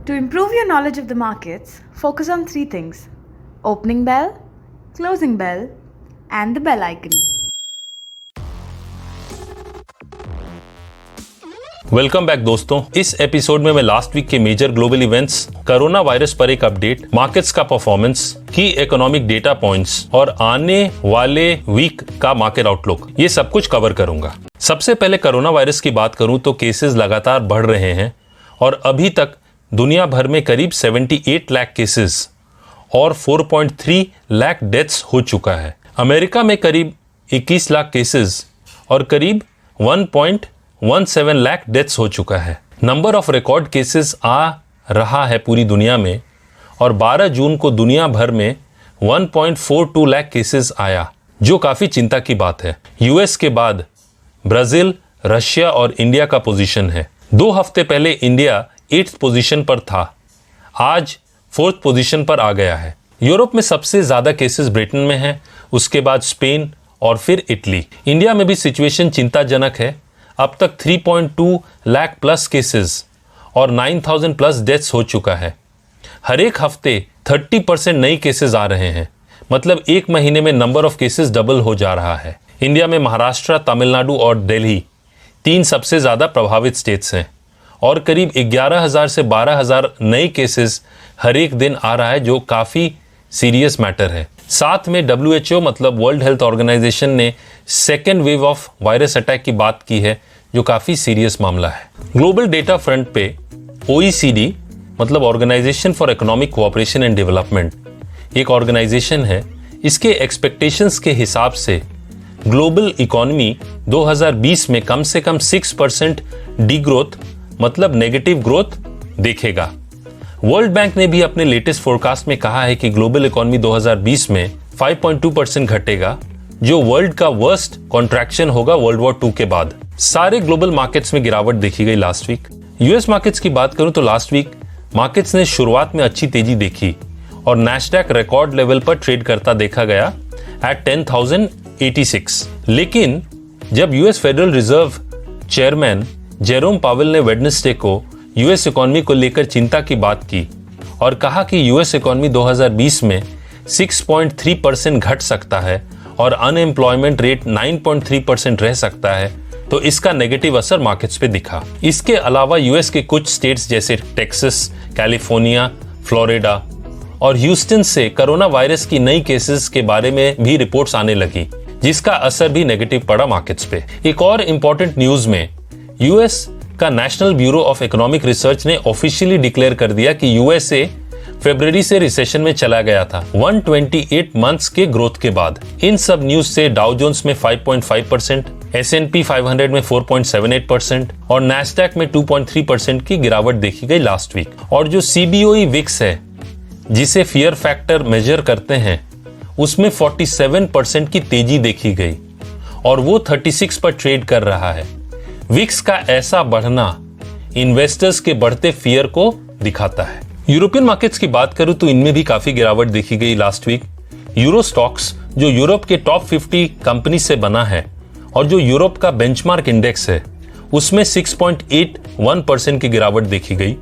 To improve your knowledge of the markets, focus on three things: opening bell, closing bell, and the bell icon. Welcome back दोस्तों। इस episode में मैं last week के major global events, corona virus पर एक update, markets का performance, की economic data points और आने वाले वीक का मार्केट आउटलुक, ये सब कुछ कवर करूंगा। सबसे पहले कोरोना वायरस की बात करूं तो केसेस लगातार बढ़ रहे हैं और अभी तक दुनिया भर में करीब 78 लाख केसेस और 4.3 लाख डेथ्स हो चुका है। अमेरिका में करीब 21 लाख केसेस और करीब 1.17 लाख डेथ्स हो चुका है। नंबर ऑफ रिकॉर्ड केसेस आ रहा है पूरी दुनिया में और 12 जून को दुनिया भर में 1.42 लाख केसेस आया, जो काफी चिंता की बात है। यूएस के बाद ब्राजील, रशिया और इंडिया का पोजीशन है। 2 हफ्ते पहले इंडिया 8th पोजीशन पर था, आज 4th पोजीशन पर आ गया है। यूरोप में सबसे ज्यादा केसेस ब्रिटेन में हैं, उसके बाद स्पेन और फिर इटली। इंडिया में भी सिचुएशन चिंताजनक है। अब तक 3.2 लाख प्लस केसेस और 9,000 प्लस डेथ्स हो चुका है। हर एक हफ्ते 30% नई केसेस आ रहे हैं, मतलब एक महीने में नंबर ऑफ केसेस डबल हो जा रहा है। इंडिया में महाराष्ट्र, तमिलनाडु और दिल्ली 3 सबसे ज्यादा प्रभावित स्टेट्स हैं और करीब 11,000 से 12,000 नए केसेस हर एक दिन आ रहा है, जो काफी सीरियस मैटर है। साथ में WHO मतलब वर्ल्ड हेल्थ ऑर्गेनाइजेशन ने second wave of virus attack की बात की है, जो काफी सीरियस मामला है। ग्लोबल डेटा फ्रंट पे OECD मतलब organisation for economic cooperation and development एक ऑर्गेनाइजेशन है। इसके एक्सपेक्टेशंस के हिसाब से ग्लोबल इकोनॉमी 2020 में कम से कम 6% डी ग्रोथ मतलब नेगेटिव ग्रोथ देखेगा। वर्ल्ड बैंक ने भी अपने लेटेस्ट फोरकास्ट में कहा है कि ग्लोबल इकोनॉमी 2020 में 5.2% घटेगा, जो वर्ल्ड का वर्स्ट कॉन्ट्रैक्शन होगा वर्ल्ड वॉर 2 के बाद। सारे ग्लोबल मार्केट्स में गिरावट देखी गई लास्ट वीक। यूएस मार्केट्स की बात करूं तो लास्ट वीक मार्केट्स ने शुरुआत में अच्छी तेजी देखी और नैस्डैक रिकॉर्ड लेवल पर ट्रेड करता देखा गया एट 10,086। लेकिन जब US federal reserve chairman Jerome Powell ने वेडनेसडे को यूएस इकोनॉमी को लेकर चिंता की बात की और कहा कि यूएस इकोनॉमी 2020 में 6.3% घट सकता है और अनएम्प्लॉयमेंट रेट 9.3% रह सकता है, तो इसका नेगेटिव असर मार्केट्स पे दिखा। इसके अलावा यूएस के कुछ स्टेट्स जैसे टेक्सास, कैलिफोर्निया, फ्लोरिडा और ह्यूस्टन से कोरोना वायरस की नई केसेस के बारे में भी रिपोर्ट्स आने लगी, जिसका असर भी नेगेटिव पड़ा मार्केट्स पे। एक और इंपॉर्टेंट न्यूज में यूएस का national bureau of economic research ने ऑफिशियली डिक्लेयर कर दिया कि यूएसए फरवरी से रिसेशन में चला गया था 128 मंथ्स के ग्रोथ के बाद। इन सब न्यूज से डाउ जोन्स में 5.5%, S&P 500 में 4.78% और नैस्डैक में 2.3% की गिरावट देखी गई लास्ट वीक। और जो CBOE विक्स है, जिसे फियर फैक्टर मेजर करते हैं, उसमें 47% की तेजी देखी गई और वो 36 पर ट्रेड कर रहा है। विक्स का ऐसा बढ़ना इन्वेस्टर्स के बढ़ते फियर को दिखाता है। यूरोपियन मार्केट्स की बात करूं तो इनमें भी काफी गिरावट देखी गई लास्ट वीक। यूरो स्टॉक्स, जो यूरोप के टॉप 50 कंपनी से बना है और जो यूरोप का बेंचमार्क इंडेक्स है, उसमें 6.81% की गिरावट देखी गई।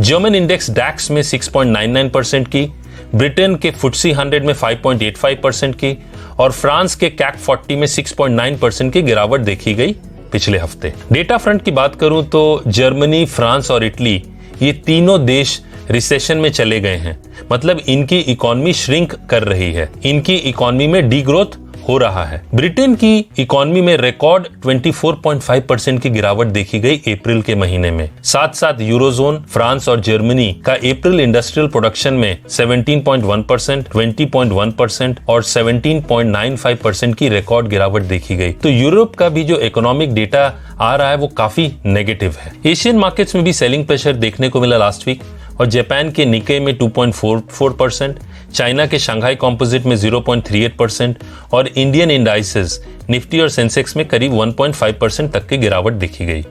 जर्मन इंडेक्स डैक्स में 6.99% की, ब्रिटेन के फुटसी 100 में 5.85% की और फ्रांस के कैक 40 में 6.9% की गिरावट देखी गई पिछले हफ्ते। डेटा फ्रंट की बात करूं तो जर्मनी, फ्रांस और इटली, ये तीनों देश रिसेशन में चले गए हैं, मतलब इनकी इकोनॉमी श्रिंक कर रही है, इनकी इकोनॉमी में डी ग्रोथ हो रहा है। ब्रिटेन की इकोनॉमी में रिकॉर्ड 24.5% की गिरावट देखी गई अप्रैल के महीने में। साथ साथ यूरोजोन, फ्रांस और जर्मनी का अप्रैल इंडस्ट्रियल प्रोडक्शन में 17.1%, 20.1% और 17.95% की रिकॉर्ड गिरावट देखी गई। तो यूरोप का भी जो इकोनॉमिक डेटा आ रहा है वो काफी नेगेटिव है। एशियन मार्केट्स में भी सेलिंग प्रेशर देखने को मिला लास्ट वीक और जापान के निक्के में 2.44%, चाइना के शंघाई कॉम्पोजिट में 0.38% और इंडियन इंडाइसेस निफ्टी और सेंसेक्स में करीब 1.5% तक की गिरावट देखी गई।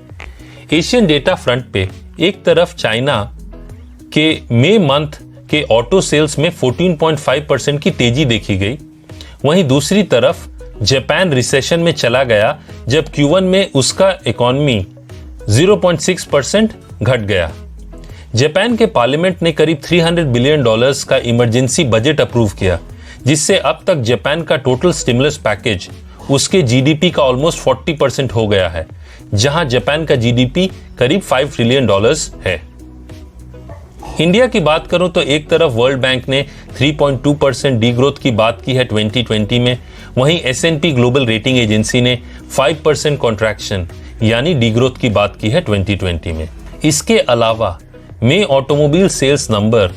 एशियन डेटा फ्रंट पे एक तरफ चाइना के मई मंथ के ऑटो सेल्स में 14.5% की तेजी देखी गई, वहीं दूसरी तरफ जापान रिसेशन में चला गया जब Q1 में उसका इकोनॉमी 0.6% घट गया। जापान के पार्लियामेंट ने करीब $300 बिलियन का इमरजेंसी बजट अप्रूव किया, जिससे अब तक जापान का टोटल स्टिमुलस पैकेज उसके जीडीपी का ऑलमोस्ट 40% हो गया है, जहां जापान का जीडीपी करीब $5 ट्रिलियन है। इंडिया की बात करूं तो एक तरफ वर्ल्ड बैंक ने 3.2% डीग्रोथ की बात की है 2020 में, वहीं S&P ग्लोबल रेटिंग एजेंसी ने 5% कॉन्ट्रैक्शन यानी डीग्रोथ की बात की है 2020 में। इसके अलावा मई ऑटोमोबाइल सेल्स नंबर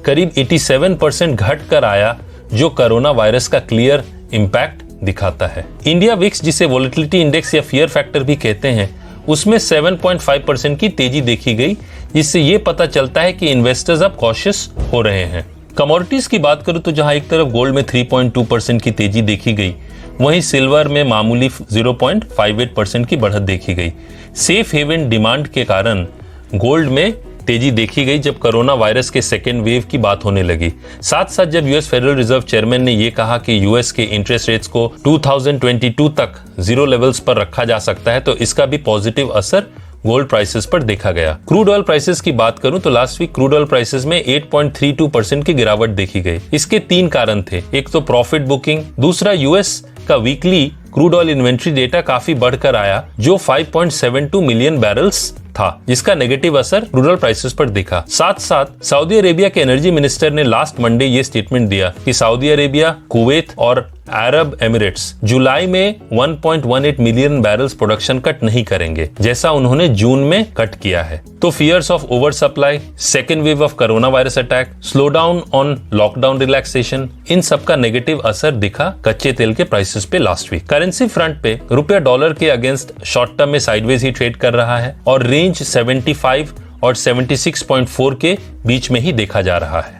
करीब 87% घट कर आया, जो कोरोना वायरस का क्लियर इंपैक्ट दिखाता है। इंडिया विक्स, जिसे वोलेटिलिटी इंडेक्स या फियर फैक्टर भी कहते हैं, उसमें 7.5% की तेजी देखी गई, जिससे यह पता चलता है कि इन्वेस्टर्स अब कॉशियस हो रहे हैं। कमोडिटीज की बात करूं तो जहां एक तरफ गोल्ड में 3.2% की तेजी देखी गई, वहीं सिल्वर में मामूली 0.58% की बढ़त देखी गई। सेफ हेवन डिमांड के कारण गोल्ड में तेजी देखी गई जब कोरोना वायरस के सेकेंड वेव की बात होने लगी। साथ साथ जब यूएस फेडरल रिजर्व चेयरमैन ने यह कहा कि यूएस के इंटरेस्ट रेट्स को 2022 तक जीरो लेवल्स पर रखा जा सकता है, तो इसका भी पॉजिटिव असर गोल्ड प्राइसेस पर देखा गया। क्रूड ऑयल प्राइसेस की बात करूं तो last week crude oil prices में 8.32% की गिरावट देखी गई। इसके 3 कारण थे, एक तो प्रॉफिट बुकिंग, दूसरा यूएस का weekly crude oil inventory data काफी बढ़कर आया, जो 5.72 मिलियन बैरल्स था, जिसका नेगेटिव असर रूरल प्राइसेस पर दिखा। साथ साथ सऊदी अरेबिया के एनर्जी मिनिस्टर ने लास्ट मंडे ये स्टेटमेंट दिया कि सऊदी अरेबिया, कुवैत और अरब एमिरेट्स जुलाई में 1.18 मिलियन बैरल्स प्रोडक्शन कट नहीं करेंगे, जैसा उन्होंने जून में कट किया है। तो fears of over supply, second wave of corona virus attack, slow down on lockdown relaxation, इन सब का नेगेटिव असर दिखा कच्चे तेल के प्राइसेस पे लास्ट वीक। करेंसी फ्रंट पे रुपया डॉलर के अगेंस्ट शॉर्ट टर्म में साइडवेज ही ट्रेड कर रहा है और रेंज 75 और 76.4 के बीच में ही देखा जा रहा है।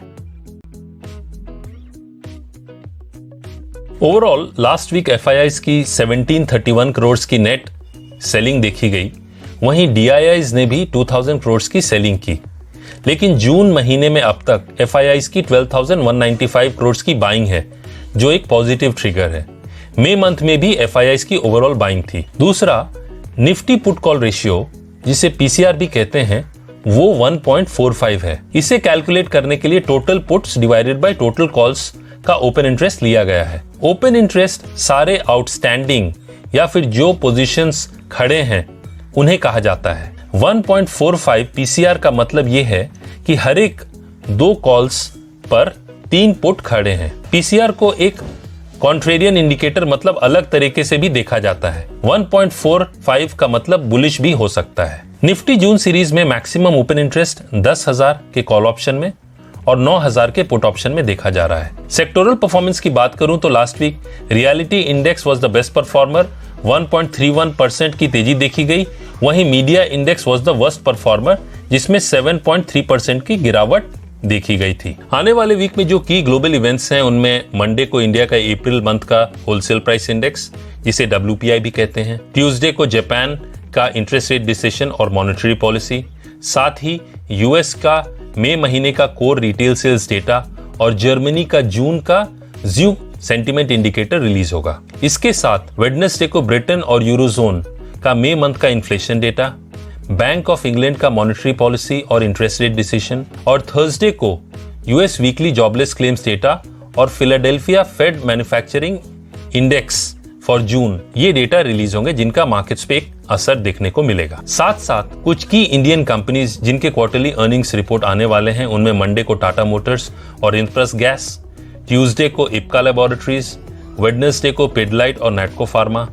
ओवरऑल लास्ट वीक एफआईआईज की 1731 करोड़ की नेट सेलिंग देखी गई, वहीं डीआईआईज ने भी 2000 करोड़ की सेलिंग की। लेकिन जून महीने में अब तक एफआईआईज की 12,195 करोड़ की बाइंग है, जो एक पॉजिटिव ट्रिगर है। मई मंथ में भी एफआईआईज की ओवरऑल बाइंग थी। दूसरा, निफ्टी पुट कॉल रेशियो, जिसे पीसीआर भी कहते हैं, वो 1.45 है। इसे कैलकुलेट करने के लिए total puts divided by total calls का ओपन इंटरेस्ट लिया गया है। ओपन इंटरेस्ट सारे आउटस्टैंडिंग या फिर जो पोजीशंस खड़े हैं उन्हें कहा जाता है। 1.45 पीसीआर का मतलब यह है कि हर एक 2 कॉल्स पर 3 पुट खड़े हैं। पीसीआर को एक कॉन्ट्रेरियन इंडिकेटर मतलब अलग तरीके से भी देखा जाता है। 1.45 का मतलब बुलिश भी हो सकता है। निफ्टी जून सीरीज में मैक्सिमम ओपन इंटरेस्ट 10,000 के कॉल ऑप्शन में और 9,000 के पुट ऑप्शन में देखा जा रहा है। सेक्टोरल परफॉर्मेंस की बात करूं तो last week realty index was the best performer, 1.31% की तेजी देखी गई। वहीं media index was the worst performer, जिसमें 7.3% की गिरावट देखी गई थी। आने वाले वीक में जो की ग्लोबल इवेंट्स हैं, उनमें मंडे को इंडिया का अप्रैल मंथ का होलसेल प्राइस इंडेक्स, जिसे WPI भी कहते हैं, ट्यूसडे को जापान का इंटरेस्ट रेट डिसीजन और मॉनेटरी पॉलिसी, साथ ही यूएस का मई महीने का कोर रिटेल सेल्स डेटा और जर्मनी का जून का ज्यू सेंटीमेंट इंडिकेटर रिलीज होगा। इसके साथ वेडनेसडे को ब्रिटेन और यूरोजोन का मई मंथ का inflation data, Bank of England का मॉनेटरी पॉलिसी और इंटरेस्ट रेट डिसीजन, और थर्सडे को US weekly jobless claims data और Philadelphia Fed manufacturing index for June, ये डेटा रिलीज होंगे, जिनका मार्केट्स पे एक असर देखने को मिलेगा। साथ साथ कुछ की इंडियन कंपनीज जिनके क्वार्टरली अर्निंग्स रिपोर्ट आने वाले हैं, उनमें मंडे को टाटा मोटर्स और इंप्रेस गैस, ट्यूसडे को इप्का लैबोरेटरीज, वेडनेसडे को पिडलाइट और नेटको फार्मा,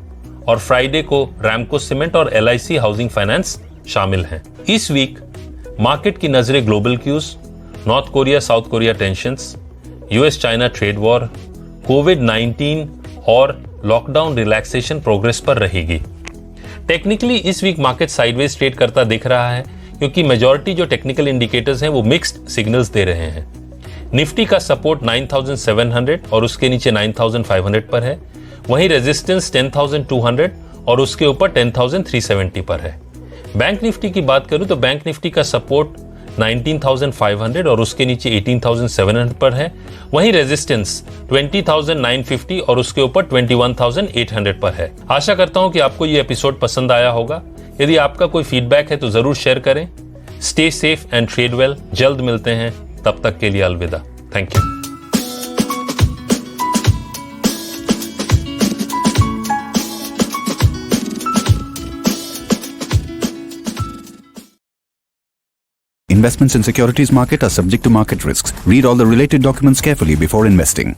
और फ्राइडे को रैमको सीमेंट और LIC हाउसिंग फाइनेंस शामिल हैं। इस वीक मार्केट की नजरें global cues, North Korea South Korea tensions, US China trade war, कोविड-19 और लॉकडाउन रिलैक्सेशन प्रोग्रेस पर रहेगी। टेक्निकली इस वीक मार्केट साइडवेज ट्रेड करता दिख रहा है, क्योंकि मेजॉरिटी जो टेक्निकल इंडिकेटर्स हैं वो मिक्स्ड सिग्नल्स दे रहे हैं। निफ्टी का सपोर्ट 9,700 और उसके नीचे 9,500 पर है, वहीं रेजिस्टेंस 10,200 और उसके ऊपर 10,370 पर है। बैंक निफ्टी की बात करूं तो बैंक निफ्टी का सपोर्ट 19,500 और उसके नीचे 18,700 पर है, वहीं रेजिस्टेंस 20,950 और उसके ऊपर 21,800 पर है। आशा करता हूं कि आपको ये एपिसोड पसंद आया होगा। यदि आपका कोई फीडबैक है तो जरूर शेयर करें। Stay safe and trade well. जल्द मिलते हैं, तब तक के लिए अलविदा। Thank you. Investments in securities market are subject to market risks. Read all the related documents carefully before investing.